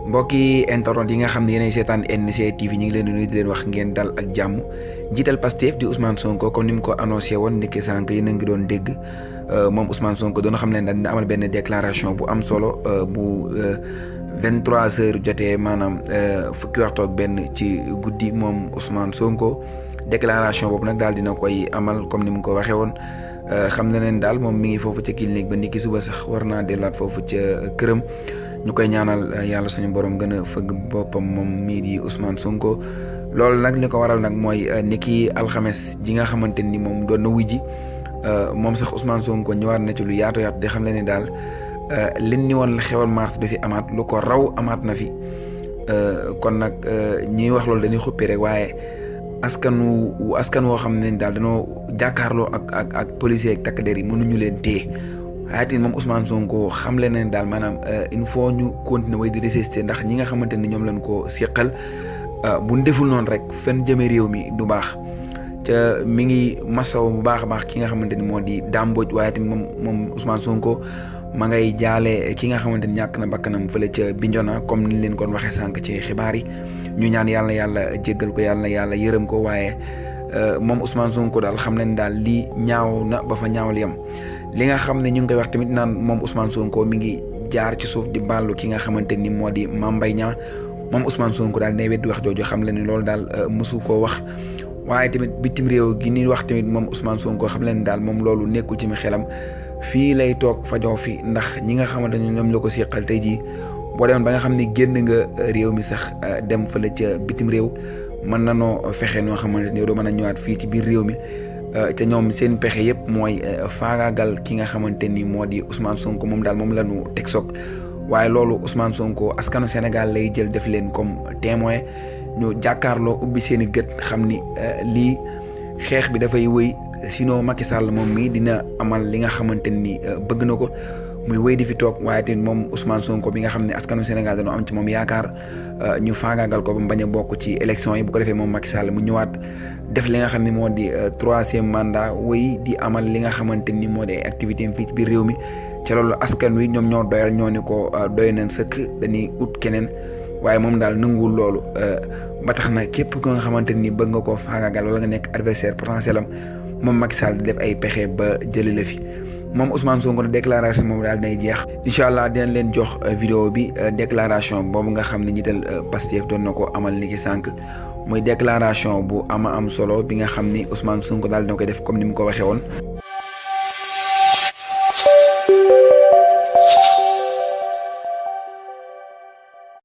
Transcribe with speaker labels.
Speaker 1: mbokki internet yi nga xam ne yéenay seetaan NC TV ñu ngi leen di nuyu di leen wax ngeen dal ak jàmm njiital Pastef di Ousmane Sonko comme ni mu ko annoncé woon niki sànq yéen a ngi doon dégg moom Ousmane Sonko doon xam ne daal dina amal benn déclaration bu am solo bu 23h jotee maanaam fukki waxtu ak benn ci guddi moom Ousmane Sonko déclaration boobu nag daal dina koy amal comme ni mu ko waxee woon xam na leen daal moom mi ngi foofu ca clinique ba niki suba sax war naa delluwaat foofu ca këram. ñu koy ñaanal yàlla suñu borom gën a fëgg boppam moom mii di Ousmane Sonko loolu nag li ko waral nag mooy niki alxames ji nga xamante ni moom doon na wujji moom sax Ousmane Sonko ñëwaat na ci lu yaatu yaatu di xam le ne daal lin ni woon la xewoon mars du fi amaat lu ko raw amaat na fi kon nag ñiy wax loolu dañuy xuppi rek waaye askan woo xam ne daal dañoo jàkkaarloo ak policiers ak takk der yi mënuñu leen téye. waaye tamit moom Ousmane Sonko xam leen ne daal maanaam il faut ñu continuer way di résister ndax ñi nga xamante ni ñoom lañ ko seqal bu ñu deful noonu rek fenn jëmee réew mi du baax ca mi ngi masaw bu baax a baax ki nga xamante ni moo di Dame Mbodj waaye tamit moom Ousmane Sonko ma ngay jaale ki nga xamante ni ñàkk na bakkanam fële ca Bignona comme ni leen kon waxee sànq ci xibaar yi ñu ñaan yàlla jéggal ko yàlla yërëm ko waaye moom Ousmane Sonko daal xam leen daal lii ñaaw na ba fa ñaawal yam li nga xam ne ñu ngi koy wax tamit naan moom Ousmane Sonko mi ngi jaar ci suuf di bàllu ki nga xamante ni moo di Mame Mbaye Niang moom Ousmane Sonko daal day weddi wax jooju xam le ni loolu daal mosu koo wax waaye tamit bitim réew gi ni wax tamit moom Ousmane Sonko xam le ni daal moom loolu nekkul ci mi xelam fii lay toog fajoo fi ndax ñi nga xamante ni ñoom la ko seqal tey jii boo demoon ba nga xam ne génn nga réew mi sax dem fële ca bitim réew mën na noo fexe noo xamante ni yow doo mën a ñëwaat fii ci biir réew mi te ñoom seen pexe yëpp mooy faagaagal ki nga xamante ni moo di Ousmane Sonko moom daal moom la ñu teg soog waaye loolu Ousmane Sonko askanu Sénégal lay jël def leen comme témoin ñu jàkkaarloo ubbi seen i gët xam ni lii xeex bi dafay wëy sinon Macky Sall moom mii dina amal li nga xamante ni bëgg na ko muy wëy di fi toog waaye tamit moom Ousmane Sonko bi nga xam ne askanu Sénégal dañoo am ci moom yaakaar ñu faagaagal ko ba mu bañ a bokk ci élection yi bu ko defee moom Macky Sall mu ñëwaat. def li nga xam ne moo di 3e mandat wéy di amal li nga xamante ni moo di ay activité fii ci biir réew mi ca loolu askan wi ñoom ñoo doyal ñoo ni ko doy nañ sëkk dañuy ut keneen waaye moom daal nanguwul loolu ba tax na képp ko nga xamante ni bëgg nga koo faagaagal wala nga nekk adversaire potentiel am moom Macky Sall di def ay pexe ba jëli la fi moom Ousmane Sonko déclaration moom daal day jeex incha allah dinañ leen jox vidéo bi déclaration boobu nga xam ne njiital Pastef doon na ko amal ni ki sànq. muy déclaration bu am solo bi nga xam ni Ousmane Sonko daal dina koy def comme ni mu ko waxee woon.